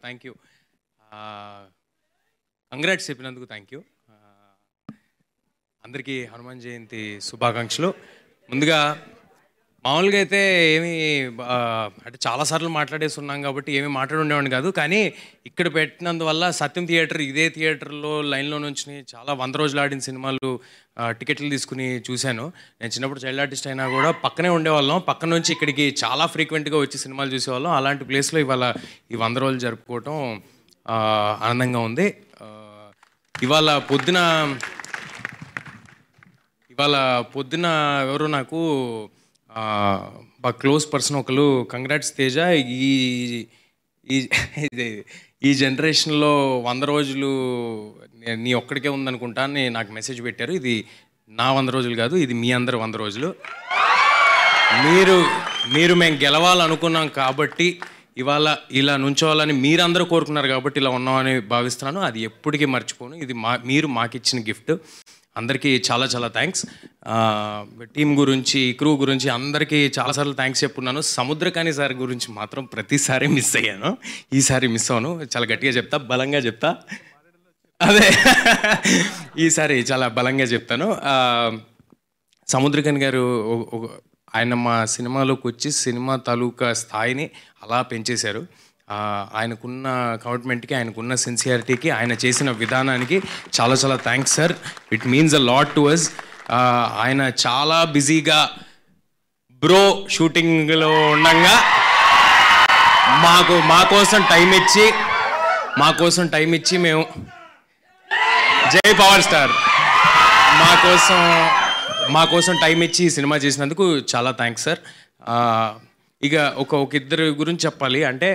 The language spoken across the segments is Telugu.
Thank you. కంగ్రాట్స్ చెప్పినందుకు థ్యాంక్ యూ. అందరికీ హనుమాన్ జయంతి శుభాకాంక్షలు. ముందుగా మామూలుగా అయితే ఏమీ అంటే చాలాసార్లు మాట్లాడేసి ఉన్నాం కాబట్టి ఏమీ మాట్లాడుండేవాడిని కాదు. కానీ ఇక్కడ పెట్టినందువల్ల సత్యం థియేటర్, ఇదే థియేటర్లో లైన్లో నుంచి చాలా 100 రోజులు ఆడిన సినిమాలు టికెట్లు తీసుకుని చూశాను. నేను చిన్నప్పుడు చైల్డ్ ఆర్టిస్ట్ అయినా కూడా పక్కనే ఉండేవాళ్ళం. పక్కన నుంచి ఇక్కడికి చాలా ఫ్రీక్వెంట్గా వచ్చి సినిమాలు చూసేవాళ్ళం. అలాంటి ప్లేస్లో ఇవాళ ఈ 100 రోజులు జరుపుకోవటం ఆనందంగా ఉంది. ఇవాళ పొద్దున ఎవరు నాకు బాగా క్లోజ్ పర్సన్ ఒకరు కంగ్రాట్స్ తేజ, ఈ జనరేషన్లో 100 రోజులు నీ ఒక్కడికే ఉందనుకుంటా అని నాకు మెసేజ్ పెట్టారు. ఇది నా 100 రోజులు కాదు, ఇది మీ అందరు 100 రోజులు. మీరు మేము గెలవాలనుకున్నాం కాబట్టి ఇవాళ ఇలా నుంచోవాలని మీరందరూ కోరుకున్నారు కాబట్టి ఇలా ఉన్నామని భావిస్తున్నాను. అది ఎప్పటికీ మర్చిపోను. ఇది మీరు మాకిచ్చిన గిఫ్ట్. అందరికీ చాలా చాలా థ్యాంక్స్. టీం గురించి, క్రూ గురించి అందరికీ చాలాసార్లు థ్యాంక్స్ చెప్పున్నాను. సముద్రకాని సార్ గురించి మాత్రం ప్రతిసారి మిస్ అయ్యాను. ఈసారి మిస్ అవ్వను. చాలా గట్టిగా చెప్తా, బలంగా చెప్తా. అదే ఈసారి చాలా బలంగా చెప్తాను. సముద్రకాని గారు ఆయన మా సినిమాలోకి వచ్చి సినిమా తాలూకా స్థాయిని అలా పెంచేశారు. ఆయనకున్న కమిట్మెంట్కి, ఆయనకున్న సిన్సియారిటీకి, ఆయన చేసిన విధానానికి చాలా చాలా thanks sir. It means a lot to us. ఆయన చాలా బిజీగా బ్రో షూటింగ్లో ఉండగా మా కోసం టైం ఇచ్చి మేము జై పవర్ స్టార్ మా కోసం టైం ఇచ్చి సినిమా చేసినందుకు చాలా థ్యాంక్స్ సార్. ఇక ఒక ఇద్దరు గురించి చెప్పాలి అంటే,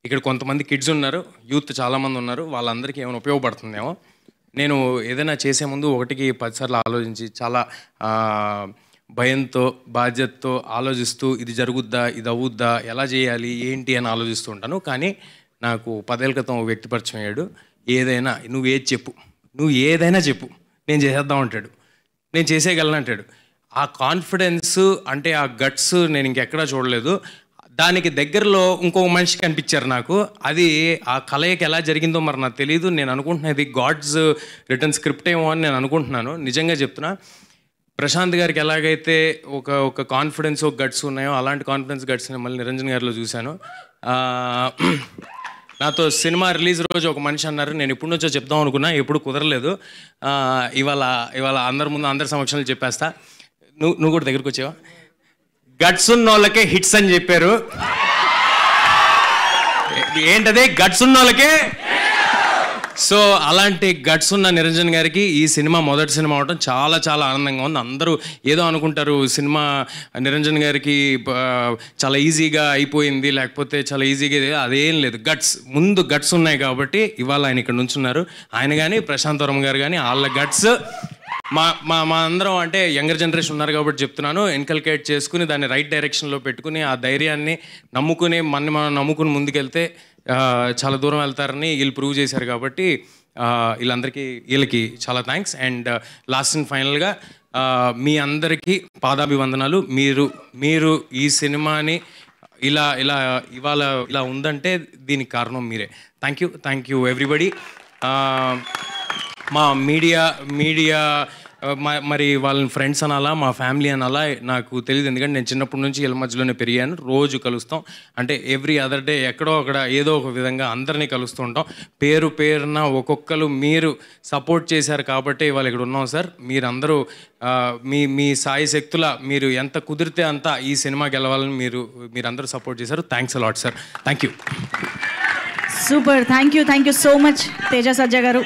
ఇక్కడ కొంతమంది కిడ్స్ ఉన్నారు, యూత్ చాలామంది ఉన్నారు. వాళ్ళందరికీ ఏమైనా ఉపయోగపడుతుందేమో. నేను ఏదైనా చేసే ముందు 1కి 10 సార్లు ఆలోచించి చాలా భయంతో, బాధ్యతతో ఆలోచిస్తూ ఇది జరుగుద్దా, ఇది అవుద్దా, ఎలా చేయాలి, ఏంటి అని ఆలోచిస్తూ ఉంటాను. కానీ నాకు 10 ఏళ్ళ క్రితం వ్యక్తి పరిచయం అయ్యాడు. నువ్వు ఏదైనా చెప్పు నేను చేసేద్దాం అంటాడు, నేను చేసేయగలను అంటాడు. ఆ కాన్ఫిడెన్స్ అంటే ఆ గట్స్ నేను ఇంకెక్కడా చూడలేదు. దానికి దగ్గరలో ఇంకొక మనిషి కనిపించారు నాకు. అది ఆ కలయిక ఎలా జరిగిందో మరి నాకు తెలియదు. నేను అనుకుంటున్నా ఇది గాడ్స్ రిటర్న్ స్క్రిప్ట్ ఏమో అని నేను అనుకుంటున్నాను. నిజంగా చెప్తున్నా. ప్రశాంత్ గారికి ఎలాగైతే ఒక కాన్ఫిడెన్స్, ఒక గట్స్ ఉన్నాయో అలాంటి కాన్ఫిడెన్స్, గట్స్ని మళ్ళీ నిరంజన్ గారిలో చూశాను. నాతో సినిమా రిలీజ్ రోజు ఒక మనిషి అన్నారు, నేను ఎప్పటి నుంచో చెప్దాం అనుకున్నా, ఎప్పుడు కుదరలేదు. ఇవాళ అందరి ముందు, అందరి సమక్షంలో చెప్పేస్తా. నువ్వు కూడా దగ్గరికి వచ్చావా? గట్స్ ఉన్న వాళ్ళకే హిట్స్ అని చెప్పారు. ఏంటదే గట్స్ ఉన్న వాళ్ళకే? సో అలాంటి గట్స్ ఉన్న నిరంజన్ గారికి ఈ సినిమా మొదటి సినిమా అవడం చాలా చాలా ఆనందంగా ఉంది. అందరూ ఏదో అనుకుంటారు సినిమా నిరంజన్ గారికి చాలా ఈజీగా అయిపోయింది, లేకపోతే చాలా ఈజీగా, అదేం లేదు. ముందు గట్స్ ఉన్నాయి కాబట్టి ఇవాళ ఆయన ఇక్కడ నుంచున్నారు. ఆయన కానీ ప్రశాంత్ వర్మ గారు కానీ వాళ్ళ గట్స్ మా అందరం అంటే యంగర్ జనరేషన్ ఉన్నారు కాబట్టి చెప్తున్నాను, ఇన్కల్కేట్ చేసుకుని దాన్ని రైట్ డైరెక్షన్లో పెట్టుకుని ఆ ధైర్యాన్ని నమ్ముకుని మనం నమ్ముకుని ముందుకెళ్తే చాలా దూరం వెళ్తారని వీళ్ళు ప్రూవ్ చేశారు. కాబట్టి వీళ్ళకి చాలా థ్యాంక్స్. అండ్ లాస్ట్ అండ్ ఫైనల్గా మీ అందరికీ పాదాభివందనాలు. మీరు ఈ సినిమాని ఇవాళ ఇలా ఉందంటే దీనికి కారణం మీరే. Thank you everybody. మా మీడియా మరి వాళ్ళని ఫ్రెండ్స్ అనాలా, మా ఫ్యామిలీ అనాలా నాకు తెలియదు. ఎందుకంటే నేను చిన్నప్పటి నుంచి వీళ్ళ మధ్యలోనే పెరిగాను. రోజు కలుస్తాం, అంటే ఎవ్రీ అదర్ డే ఎక్కడో అక్కడ ఏదో ఒక విధంగా అందరినీ కలుస్తూ ఉంటాం. పేరున ఒక్కొక్కరు మీరు సపోర్ట్ చేశారు కాబట్టి ఇవాళ ఇక్కడ ఉన్నాం సార్. మీరందరూ మీ సాయి శక్తుల మీరు ఎంత కుదిరితే అంత ఈ సినిమా గెలవాలని మీరందరూ సపోర్ట్ చేశారు. Thanks a lot sir. Thank you. Super. Thank you so much Teja Sajja గారు.